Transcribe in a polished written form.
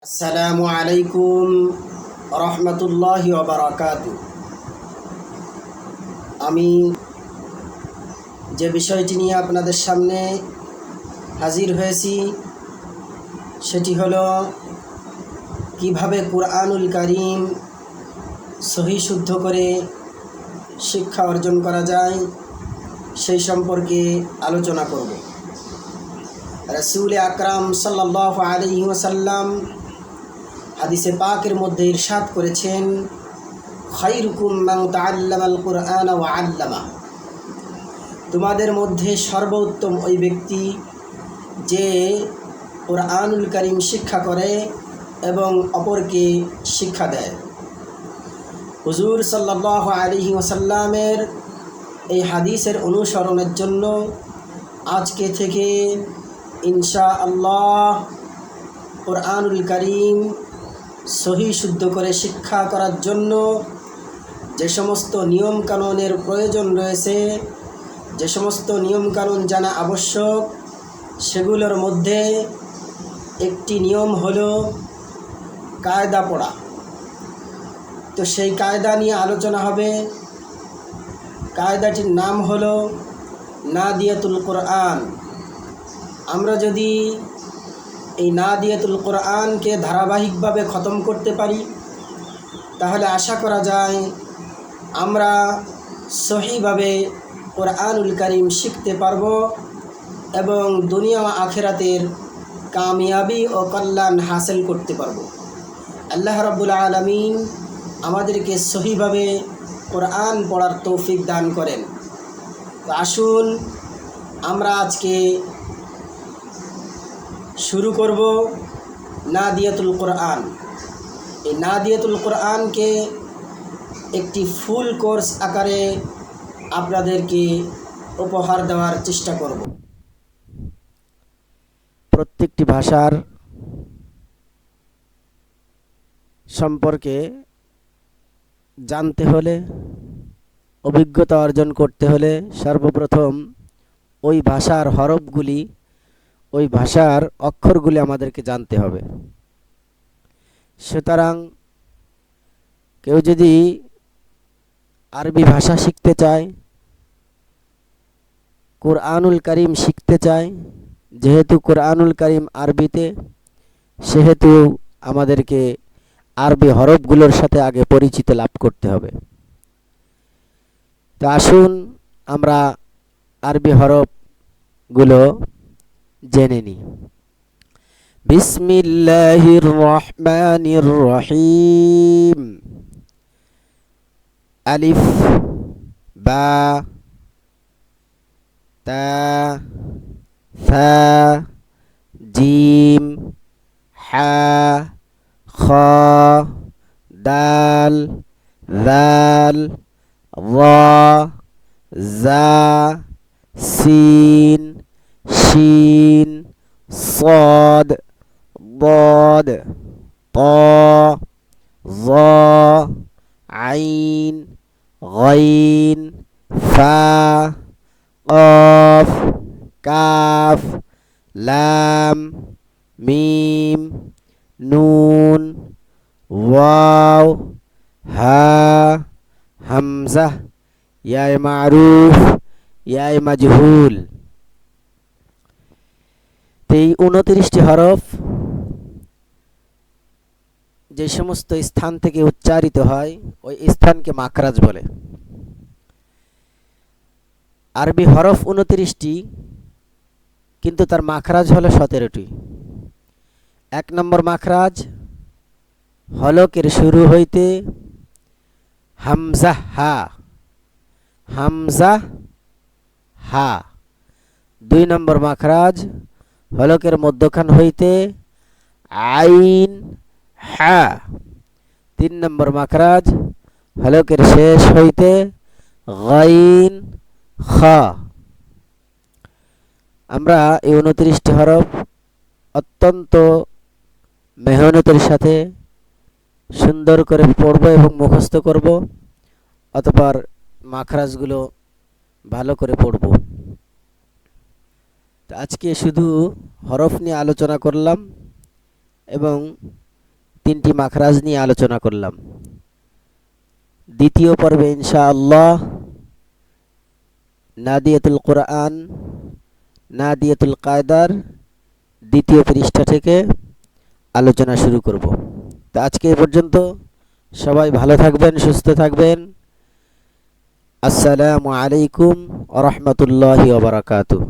আসসালামু আলাইকুম রহমতুল্লাহি ওয়া বারাকাতুহু। আমি যে বিষয়টি নিয়ে আপনাদের সামনে হাজির হয়েছি সেটি হলো কিভাবে কুরআনুল কারীম সহি শুদ্ধ করে শিক্ষা অর্জন করা যায় সেই সম্পর্কে আলোচনা করব। রাসূল আকরাম সাল্লাল্লাহু আলাইহি ওয়াসাল্লাম হাদিসে পাকের মধ্যে ইরশাদ করেছেন, খায়রুকুম মান তাআল্লামাল কুরআনা ওয়া আল্লামা। তোমাদের মধ্যে সর্বোত্তম ওই ব্যক্তি যে কুরআনুল কারীম শিক্ষা করে এবং অপরকে শিক্ষা দেয়। হুজুর সাল্লাল্লাহু আলাইহি ওয়াসাল্লামের এই হাদিসের অনুসরণের জন্য আজকে থেকে ইনশাআল্লাহ কুরআনুল কারীম সহি শুদ্ধ করে শিক্ষা করার জন্য যে সমস্ত নিয়মকানুনের প্রয়োজন রয়েছে, যে সমস্ত নিয়মকানুন জানা আবশ্যক, সেগুলোর মধ্যে একটি নিয়ম হলো কায়দা পড়া। তো সেই কায়দা নিয়ে আলোচনা হবে। কায়দাটির নাম হলো নাদিয়াতুল কোরআন। আমরা যদি এই নাদিয়াতুল কোরআনকে ধারাবাহিকভাবে খতম করতে পারি তাহলে আশা করা যায় আমরা সহিভাবে কোরআনুল কারীম শিখতে পারব এবং দুনিয়া ও আখিরাতের কামিয়াবি ও কল্যাণ হাসিল করতে পারব। আল্লাহ রাব্বুল আলামিন আমাদেরকে সহিভাবে কোরআন পড়ার তৌফিক দান করেন। তো আসুন আমরা আজকে শুরু করব নাদিয়াতুল কোরআন। এই নাদিয়াতুল কোরআনকে একটি ফুল কোর্স আকারে আপনাদেরকে উপহার দেওয়ার চেষ্টা করব। প্রত্যেকটি ভাষার সম্পর্কে জানতে হলে, অভিজ্ঞতা অর্জন করতে হলে সর্বপ্রথম ওই ভাষার হরফগুলি, ওই ভাষার অক্ষরগুলি আমাদেরকে জানতে হবে। সুতরাং কেউ যদি আরবি ভাষা শিখতে চায়, কুরআনুল কারীম শিখতে চায়, যেহেতু কুরআনুল কারীম আরবিতে, সেহেতু আমাদেরকে আরবি হরফগুলোর সাথে আগে পরিচিত লাভ করতে হবে। তো আসুন আমরা আরবি হরফগুলো জেনে নিই। বিসমিল্লাহির রহমানির রহিম। আলিফ, বা, তা, সা, জিম, হা, খ, দাল, যাল, রা, জা, সিন, শিন, صاد ضاد طا ظا عين غين فا قاف কাফ, লাম, মিম, নুন, ওয়াও, হা, হামজা, ইয়ায়ে মারুফ, ইয়ায়ে মাজহুল। এই 29টি হরফ যে সমস্ত স্থান থেকে উচ্চারিত হয় ওই স্থানকে মাখরাজ বলে। আরবি হরফ 29টি, কিন্তু তার মাখরাজ হলো 17টি। 1 নম্বর মাখরাজ হলকের শুরু হইতে হামজা হা, হামজা হা। 2 নম্বর মাখরাজ হলকের মধ্যখান হইতে আইন হা। 3 নম্বর মাখরাজ হলকের শেষ হইতে গাইন খ। আমরা এই 29টি হরফ অত্যন্ত মেহনতের সাথে সুন্দর করে পড়ব এবং মুখস্থ করব, অতঃপর মাখরাজগুলো ভালো করে পড়ব। আজকে শুধু হরফ নিয়ে আলোচনা করলাম এবং তিনটি মাখরাজ নিয়ে আলোচনা করলাম। দ্বিতীয় পর্বে ইনশাআল্লাহ নাদিয়াতুল কোরআন, নাদিয়াতুল কায়দার দ্বিতীয় পৃষ্ঠা থেকে আলোচনা শুরু করব। তো আজকে এ পর্যন্ত। সবাই ভালো থাকবেন, সুস্থ থাকবেন। আসসালামু আলাইকুম ওয়া রাহমাতুল্লাহি ওয়া বারাকাতুহু।